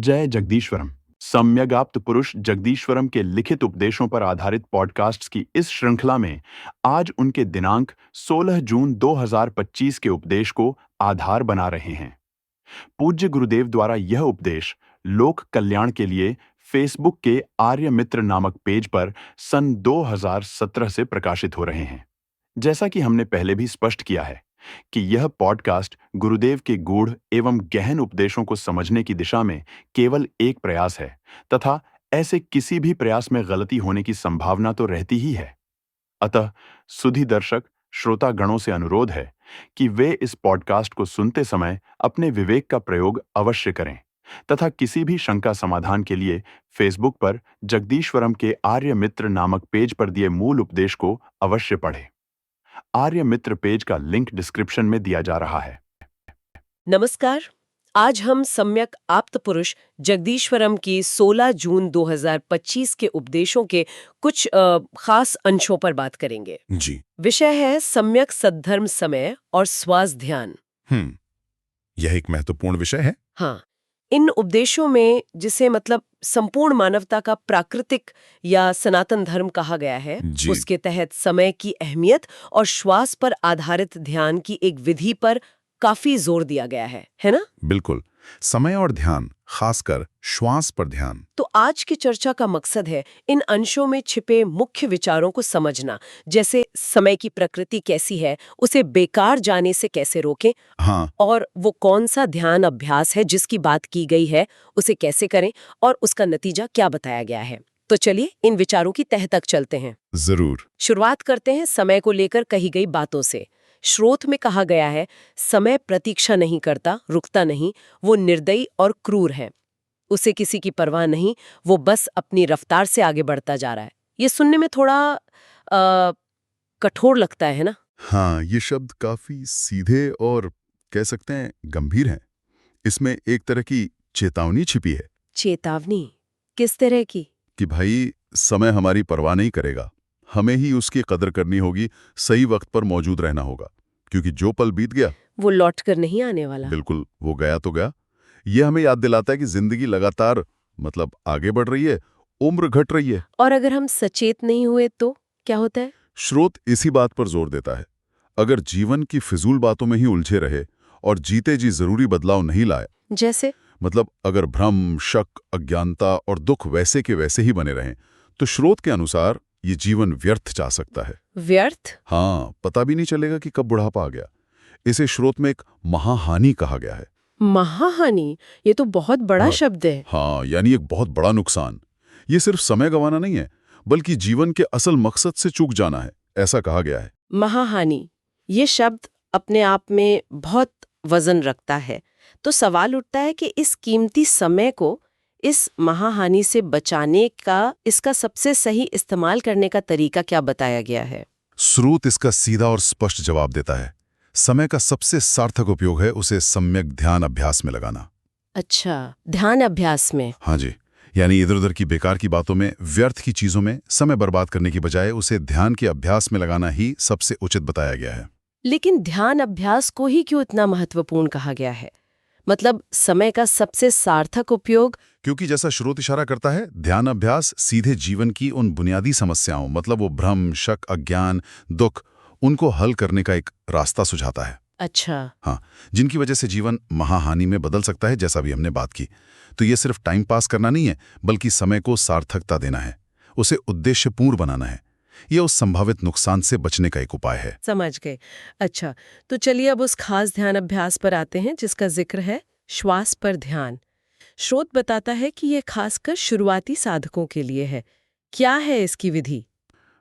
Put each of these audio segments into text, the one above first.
जय जगदीश्वरम। सम्यगाप्त पुरुष जगदीश्वरम के लिखित उपदेशों पर आधारित पॉडकास्ट्स की इस श्रृंखला में आज उनके दिनांक 16 जून 2025 के उपदेश को आधार बना रहे हैं। पूज्य गुरुदेव द्वारा यह उपदेश लोक कल्याण के लिए फेसबुक के आर्य मित्र नामक पेज पर सन 2017 से प्रकाशित हो रहे हैं। जैसा कि हमने पहले भी स्पष्ट किया है कि यह पॉडकास्ट गुरुदेव के गूढ़ एवं गहन उपदेशों को समझने की दिशा में केवल एक प्रयास है तथा ऐसे किसी भी प्रयास में गलती होने की संभावना तो रहती ही है। अतः सुधी दर्शक श्रोता गणों से अनुरोध है कि वे इस पॉडकास्ट को सुनते समय अपने विवेक का प्रयोग अवश्य करें तथा किसी भी शंका समाधान के लिए फेसबुक पर जगदीश्वरम के आर्य मित्र नामक पेज पर दिए मूल उपदेश को अवश्य पढ़ें। आर्य मित्र पेज का लिंक डिस्क्रिप्शन में दिया जा रहा है। नमस्कार। आज हम सम्यक आप्त पुरुष जगदीश्वरम की 16 जून 2025 के उपदेशों के कुछ खास अंशों पर बात करेंगे। जी। विषय है सम्यक सद्धर्म समय और श्वास ध्यान। यह एक महत्वपूर्ण विषय है। हाँ, इन उपदेशों में जिसे संपूर्ण मानवता का प्राकृतिक या सनातन धर्म कहा गया है, उसके तहत समय की अहमियत और श्वास पर आधारित ध्यान की एक विधि पर काफी जोर दिया गया है ना? बिल्कुल। समय और ध्यान, खासकर श्वास पर ध्यान। तो आज की चर्चा का मकसद है इन अंशों में छिपे मुख्य विचारों को समझना, जैसे समय की प्रकृति कैसी है, उसे बेकार जाने से कैसे रोकें, हाँ। और वो कौन सा ध्यान अभ्यास है जिसकी बात की गई है, उसे कैसे करें और उसका नतीजा क्या बताया गया है। तो चलिए इन विचारों की तह तक चलते हैं। जरूर। शुरुआत करते हैं समय को लेकर कही गई बातों से। श्रोत में कहा गया है, समय प्रतीक्षा नहीं करता, रुकता नहीं, वो निर्दयी और क्रूर है, उसे किसी की परवाह नहीं, वो बस अपनी रफ्तार से आगे बढ़ता जा रहा है। ये सुनने में थोड़ा कठोर लगता है ना? हाँ, ये शब्द काफी सीधे और कह सकते हैं गंभीर हैं। इसमें एक तरह की चेतावनी छिपी है। चेतावनी? किस तरह की? कि भाई, समय हमारी परवाह नहीं करेगा, हमें ही उसकी कदर करनी होगी, सही वक्त पर मौजूद रहना होगा, क्योंकि जो पल बीत गया वो लौट कर नहीं आने वाला। बिल्कुल, वो गया तो गया। ये हमें याद दिलाता है कि जिंदगी लगातार आगे बढ़ रही है, उम्र घट रही है। और अगर हम सचेत नहीं हुए तो क्या होता है? श्रोत इसी बात पर जोर देता है। अगर जीवन की फिजूल बातों में ही उलझे रहे और जीते जी जरूरी बदलाव नहीं लाए, जैसे अगर भ्रम, शक, अज्ञानता और दुख वैसे के वैसे ही बने रहें, तो श्रोत के अनुसार ये जीवन व्यर्थ जा सकता है। व्यर्थ? हाँ, पता भी नहीं चलेगा कि कब बुढ़ापा आ गया। इसे श्रोत में एक महाहानि कहा गया है। महाहानि? ये तो बहुत बड़ा शब्द है। हाँ, यानी एक बहुत बड़ा नुकसान। ये सिर्फ समय गंवाना नहीं है, बल्कि जीवन के असल मकसद से चूक जाना है, ऐसा कहा गया है। महाहानि, ये शब्द अपने आप में बहुत वजन रखता है। तो सवाल उठता है कि इस कीमती समय को इस महाहानि से बचाने का, इसका सबसे सही इस्तेमाल करने का तरीका क्या बताया गया है? श्रोत इसका सीधा और स्पष्ट जवाब देता है। समय का सबसे सार्थक उपयोग है उसे सम्यक ध्यान अभ्यास में लगाना। अच्छा, ध्यान अभ्यास में? हाँ जी, यानी इधर उधर की बेकार की बातों में, व्यर्थ की चीजों में समय बर्बाद करने की बजाय उसे ध्यान के अभ्यास में लगाना ही सबसे उचित बताया गया है। लेकिन ध्यान अभ्यास को ही क्यों इतना महत्वपूर्ण कहा गया है? समय का सबसे सार्थक उपयोग? क्योंकि जैसा श्रोत इशारा करता है, ध्यान अभ्यास सीधे जीवन की उन बुनियादी समस्याओं, वो भ्रम, शक, अज्ञान, दुख, उनको हल करने का एक रास्ता सुझाता है। अच्छा। हाँ, जिनकी वजह से जीवन महाहानि में बदल सकता है, जैसा भी हमने बात की। तो ये सिर्फ टाइम पास करना नहीं है, बल्कि समय को सार्थकता देना है, उसे उद्देश्यपूर्ण बनाना है। यह उस संभावित नुकसान से बचने का एक उपाय है। समझ गए। अच्छा, तो चलिए अब उस खास ध्यान अभ्यास पर आते हैं जिसका जिक्र है, श्वास पर ध्यान। श्रोत बताता है कि यह खासकर शुरुआती साधकों के लिए है। क्या है इसकी विधि?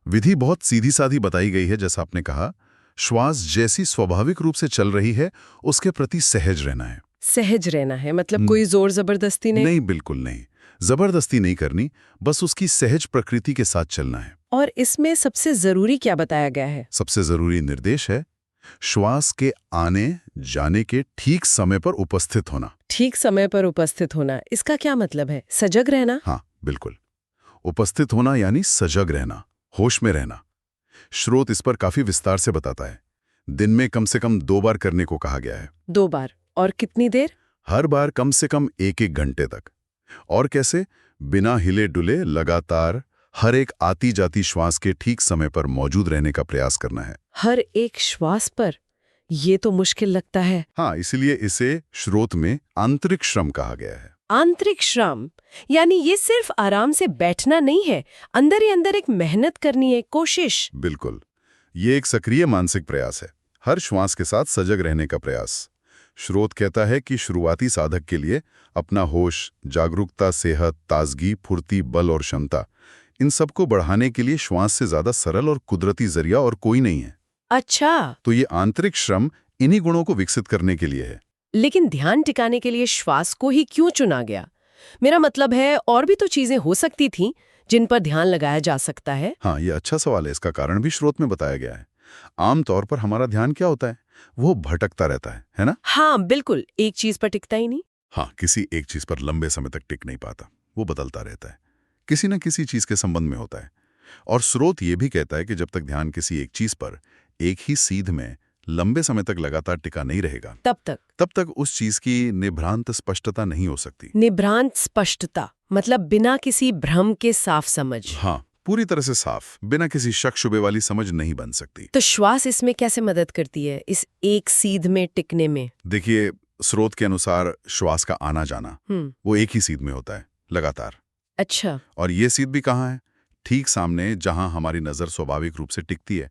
विधि बहुत सीधी साधी बताई गई है। जैसा आपने कहा, श्वास जैसी स्वाभाविक रूप से चल रही है, उसके प्रति सहज रहना है। सहज रहना है कोई जोर जबरदस्ती नहीं? नहीं, बिल्कुल नहीं। जबरदस्ती नहीं करनी, बस उसकी सहज प्रकृति के साथ चलना है। और इसमें सबसे जरूरी क्या बताया गया है? सबसे जरूरी निर्देश है श्वास के आने जाने के ठीक समय पर उपस्थित होना। ठीक समय पर उपस्थित होना, इसका क्या मतलब है? सजग रहना? हाँ, बिल्कुल। उपस्थित होना यानी सजग रहना, होश में रहना। श्रोत इस पर काफी विस्तार से बताता है। दिन में कम से कम 2 बार करने को कहा गया है। 2 बार? और कितनी देर? हर बार कम से कम 1-1 घंटे तक। और कैसे? बिना हिले डुले लगातार हर एक आती जाती श्वास के ठीक समय पर मौजूद रहने का प्रयास करना है। हर एक श्वास पर? ये तो मुश्किल लगता है। हाँ, इसीलिए इसे श्रोत में आंतरिक श्रम कहा गया है। आंतरिक श्रम यानी ये सिर्फ आराम से बैठना नहीं है, अंदर ही अंदर एक मेहनत करनी है, कोशिश। बिल्कुल, ये एक सक्रिय मानसिक प्रयास है, हर श्वास के साथ सजग रहने का प्रयास। श्रोत कहता है कि शुरुआती साधक के लिए अपना होश, जागरूकता, सेहत, ताजगी, फुर्ती, बल और क्षमता, इन सबको बढ़ाने के लिए श्वास से ज्यादा सरल और कुदरती जरिया और कोई नहीं है। अच्छा, तो ये आंतरिक श्रम इन्हीं गुणों को विकसित करने के लिए है। लेकिन ध्यान टिकाने के लिए श्वास को ही क्यों चुना गया? मेरा मतलब है, और भी तो चीजें हो सकती थीं जिन पर ध्यान लगाया जा सकता है। हाँ, ये अच्छा सवाल है। इसका कारण भी श्रोत में बताया गया है। आमतौर पर हमारा ध्यान क्या होता है? वो भटकता रहता है ना? हाँ बिल्कुल, एक चीज पर टिकता ही नहीं। हाँ, किसी एक चीज पर लंबे समय तक टिक नहीं पाता, वो बदलता रहता है, किसी न किसी चीज के संबंध में होता है। और स्रोत ये भी कहता है कि जब तक ध्यान किसी एक चीज पर, एक ही सीध में लंबे समय तक लगातार टिका नहीं रहेगा, तब तक उस चीज की निभ्रांत स्पष्टता नहीं हो सकती। निभ्रांत स्पष्टता मतलब बिना किसी भ्रम के साफ समझ। हाँ, पूरी तरह से साफ, बिना किसी शक शुबे वाली समझ नहीं बन सकती। तो श्वास इसमें कैसे मदद करती है, इस एक सीध में टिकने में? देखिए, स्रोत के अनुसार श्वास का आना जाना वो एक ही सीध में होता है, लगातार। अच्छा। और ये सीध भी कहाँ है? ठीक सामने, जहां हमारी नजर स्वाभाविक रूप से टिकती है।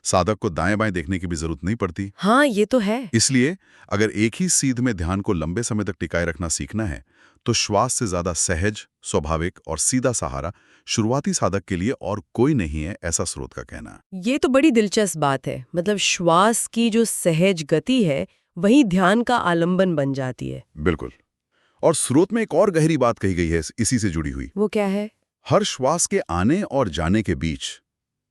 साधक को दाएं बाएं देखने की भी जरूरत नहीं पड़ती। हाँ, ये तो है। इसलिए अगर एक ही सीध में ध्यान को लंबे समय तक टिकाए रखना सीखना है, तो श्वास से ज्यादा सहज, स्वाभाविक और सीधा सहारा शुरुआती साधक के लिए और कोई नहीं है, ऐसा स्रोत का कहना। ये तो बड़ी दिलचस्प बात है। मतलब श्वास की जो सहज गति है वही ध्यान का आलंबन बन जाती है। बिल्कुल। और स्रोत में एक और गहरी बात कही गई है इसी से जुड़ी हुई। वो क्या है? हर श्वास के आने और जाने के बीच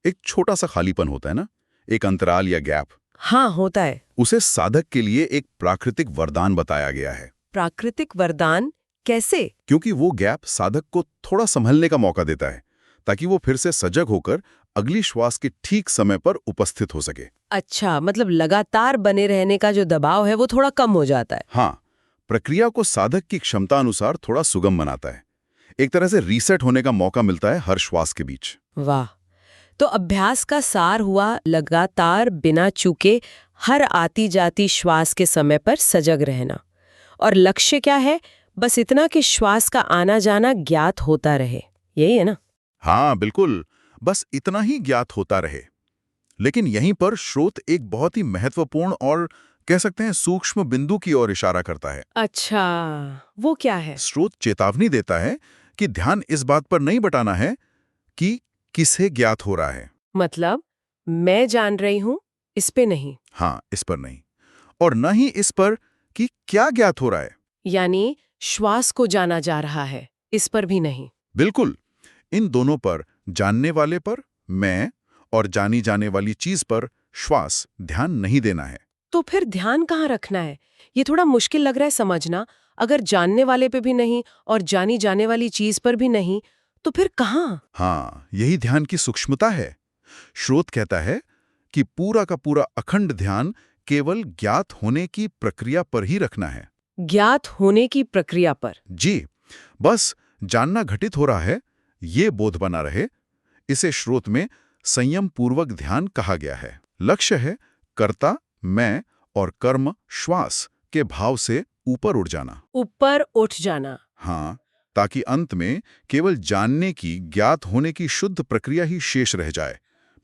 एक छोटा सा खालीपन होता है ना, एक अंतराल या गैप। हाँ, होता है। उसे साधक के लिए एक प्राकृतिक वरदान बताया गया है। प्राकृतिक वरदान? कैसे? क्योंकि वो गैप साधक को थोड़ा संभलने का मौका देता है, ताकि वो फिर से सजग होकर अगली श्वास के ठीक समय पर उपस्थित हो सके। अच्छा, मतलब लगातार बने रहने का जो दबाव है वो थोड़ा कम हो जाता है। हाँ, प्रक्रिया को साधक की क्षमता अनुसार थोड़ा सुगम बनाता है। एक तरह से रीसेट होने का मौका मिलता है हर श्वास के बीच। वाह! तो अभ्यास का सार हुआ लगातार बिना चूके हर आती जाती श्वास के समय पर सजग रहना। और लक्ष्य क्या है? बस इतना कि श्वास का आना जाना ज्ञात होता रहे, यही है ना? हाँ बिल्कुल, बस इतना ही ज्ञात होता रहे। लेकिन यहीं पर श्रोत एक बहुत ही महत्वपूर्ण और कह सकते हैं सूक्ष्म बिंदु की ओर इशारा करता है। अच्छा, वो क्या है? स्रोत चेतावनी देता है कि ध्यान इस बात पर नहीं बटाना है कि किसे ज्ञात हो रहा है। मतलब मैं जान रही हूं, इस पे नहीं। हाँ, इस पर नहीं, और न ही इस पर कि क्या ज्ञात हो रहा है। यानी श्वास को जाना जा रहा है, इस पर भी नहीं। बिल्कुल, इन दोनों पर, जानने वाले पर मैं और जानी जाने वाली चीज पर श्वास, ध्यान नहीं देना है। तो फिर ध्यान कहाँ रखना है? ये थोड़ा मुश्किल लग रहा है समझना। अगर जानने वाले पे भी नहीं और जानी जाने वाली चीज पर भी नहीं, तो फिर कहाँ? हाँ, यही ध्यान की सूक्ष्मता है। श्रोत कहता है कि पूरा का पूरा अखंड ध्यान केवल ज्ञात होने की प्रक्रिया पर ही रखना है। ज्ञात होने की प्रक्रिया पर? जी, बस जानना घटित हो रहा है, ये बोध बना रहे। इसे श्रोत में संयम पूर्वक ध्यान कहा गया है। लक्ष्य है कर्ता, मैं और कर्म, श्वास के भाव से ऊपर उठ जाना। ऊपर उठ जाना। हाँ, ताकि अंत में केवल जानने की, ज्ञात होने की शुद्ध प्रक्रिया ही शेष रह जाए।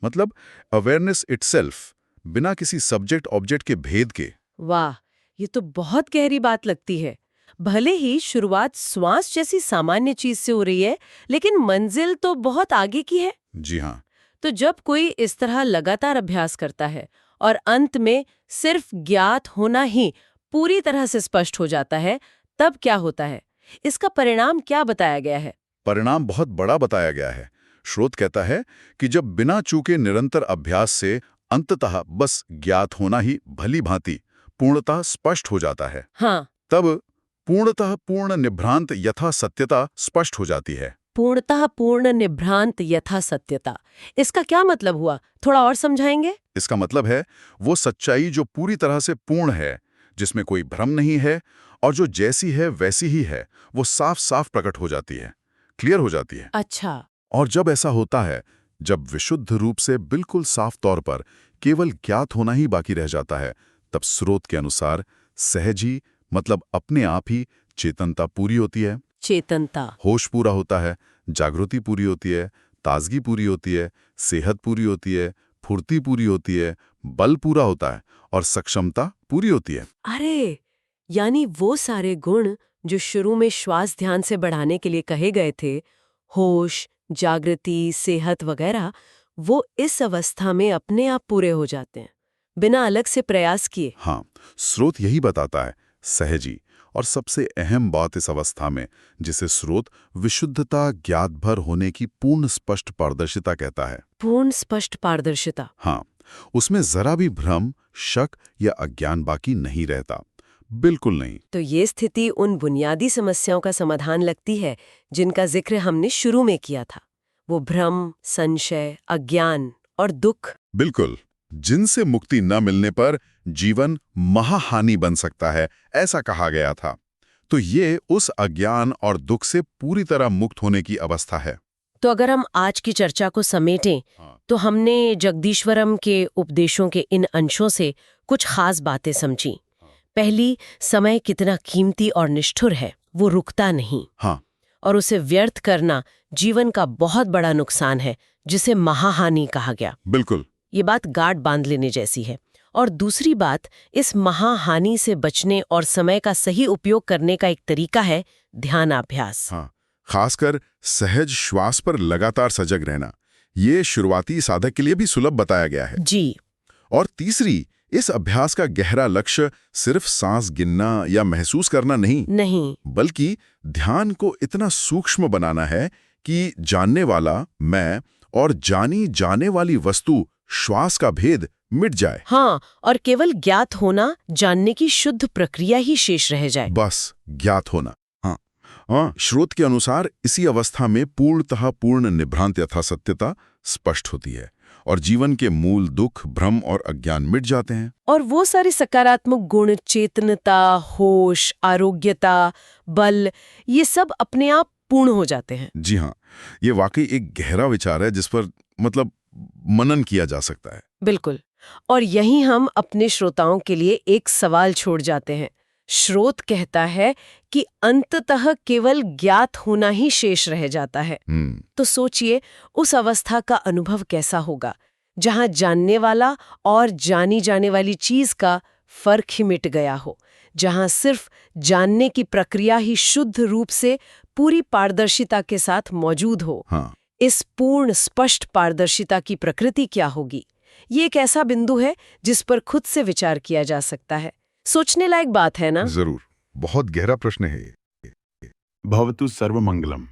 मतलब अवेयरनेस इटसेल्फ, बिना किसी सब्जेक्ट ऑब्जेक्ट के भेद के। वाह, ये तो बहुत गहरी बात लगती है। भले ही शुरुआत श्वास जैसी सामान्य चीज से हो रही है, लेकिन मंजिल तो बहुत आगे की है। जी हाँ। तो जब कोई इस तरह लगातार अभ्यास करता है और अंत में सिर्फ ज्ञात होना ही पूरी तरह से स्पष्ट हो जाता है, तब क्या होता है? इसका परिणाम क्या बताया गया है? परिणाम बहुत बड़ा बताया गया है। श्रोत कहता है कि जब बिना चूके निरंतर अभ्यास से अंततः बस ज्ञात होना ही भली भांति पूर्णतः स्पष्ट हो जाता है, हाँ, तब पूर्णतः पूर्ण निभ्रांत यथा सत्यता स्पष्ट हो जाती है। पूर्णतः पूर्ण निभ्रांत यथा सत्यता। इसका क्या मतलब हुआ? थोड़ा और समझाएंगे? इसका मतलब है वो सच्चाई जो पूरी तरह से पूर्ण है, जिसमें कोई भ्रम नहीं है और जो जैसी है वैसी ही है, वो साफ साफ प्रकट हो जाती है, क्लियर हो जाती है। अच्छा। और जब ऐसा होता है, जब विशुद्ध रूप से बिल्कुल साफ तौर पर केवल ज्ञात होना ही बाकी रह जाता है, तब स्रोत के अनुसार सहज ही, मतलब अपने आप ही चेतनता पूरी होती है, चेतनता। होश पूरा होता है, जागृति पूरी होती है, ताजगी पूरी होती है, सेहत पूरी होती है, फुर्ती पूरी होती है, बल पूरा होता है और सक्षमता पूरी होती है। अरे, यानी वो सारे गुण जो शुरू में श्वास ध्यान से बढ़ाने के लिए कहे गए थे, होश, जागृति, सेहत वगैरह, वो इस अवस्था में अपने आप पूरे हो जाते हैं, बिना अलग से प्रयास किए। हाँ, स्रोत यही बताता है, सहजी। और सबसे अहम बात इस अवस्था में, जिसे स्रोत विशुद्धता ज्ञात भर होने की पूर्ण स्पष्ट पारदर्शिता कहता है। पूर्ण स्पष्ट पारदर्शिता। हाँ, उसमें जरा भी भ्रम, शक या अज्ञान बाकी नहीं रहता, बिल्कुल नहीं। तो ये स्थिति उन बुनियादी समस्याओं का समाधान लगती है जिनका जिक्र हमने शुरू में किया था। वो भ्रम, संशय, अज्ञान और दुख। बिल्कुल, जिनसे मुक्ति न मिलने पर जीवन महाहानि बन सकता है, ऐसा कहा गया था। तो ये उस अज्ञान और दुख से पूरी तरह मुक्त होने की अवस्था है। तो अगर हम आज की चर्चा को समेटें, तो हमने जगदीश्वरम के उपदेशों के इन अंशों से कुछ खास बातें समझी। पहली, समय कितना कीमती और निष्ठुर है, वो रुकता नहीं। हाँ, और उसे व्यर्थ करना जीवन का बहुत बड़ा नुकसान है, जिसे महाहानि कहा गया। बिल्कुल। ये बात गांठ बांध लेने जैसी है। और दूसरी बात, इस महाहानि से बचने और समय का सही उपयोग करने का एक तरीका है ध्यानाभ्यास। हाँ, खासकर सहज श्वास पर लगातार सजग रहना, ये शुरुआती साधक के लिए भी सुलभ बताया गया है। जी। और तीसरी, इस अभ्यास का गहरा लक्ष्य सिर्फ सांस गिनना या महसूस करना नहीं, बल्कि ध्यान को इतना सूक्ष्म बनाना है कि जानने वाला मैं और जानी जाने वाली वस्तु श्वास का भेद मिट जाए। हाँ, और केवल ज्ञात होना, जानने की शुद्ध प्रक्रिया ही शेष रह जाए। बस ज्ञात होना। हाँ, स्रोत के अनुसार इसी अवस्था में पूर्णतः पूर्ण निभ्रांत यथा सत्यता स्पष्ट होती है और जीवन के मूल दुख, भ्रम और अज्ञान मिट जाते हैं। और वो सारे सकारात्मक गुण, चेतनता, होश, आरोग्यता, बल, ये सब अपने आप पूर्ण हो जाते हैं। जी हाँ, ये वाकई एक गहरा विचार है जिस पर मनन किया जा सकता है। बिल्कुल। और यहीं हम अपने श्रोताओं के लिए एक सवाल छोड़ जाते हैं। स्रोत कहता है कि अंततः केवल ज्ञात होना ही शेष रह जाता है। तो सोचिए, उस अवस्था का अनुभव कैसा होगा, जहां जानने वाला और जानी जाने वाली चीज का फर्क ही मिट गया हो, जहां सिर्फ जानने की प्रक्रिया ही शुद्ध रूप से पूरी पारदर्शिता के साथ मौजूद हो। हाँ। इस पूर्ण स्पष्ट पारदर्शिता की प्रकृति क्या होगी? ये एक ऐसा बिंदु है जिस पर खुद से विचार किया जा सकता है। सोचने लायक बात है ना? जरूर, बहुत गहरा प्रश्न है ये। भवतु सर्वमंगलम।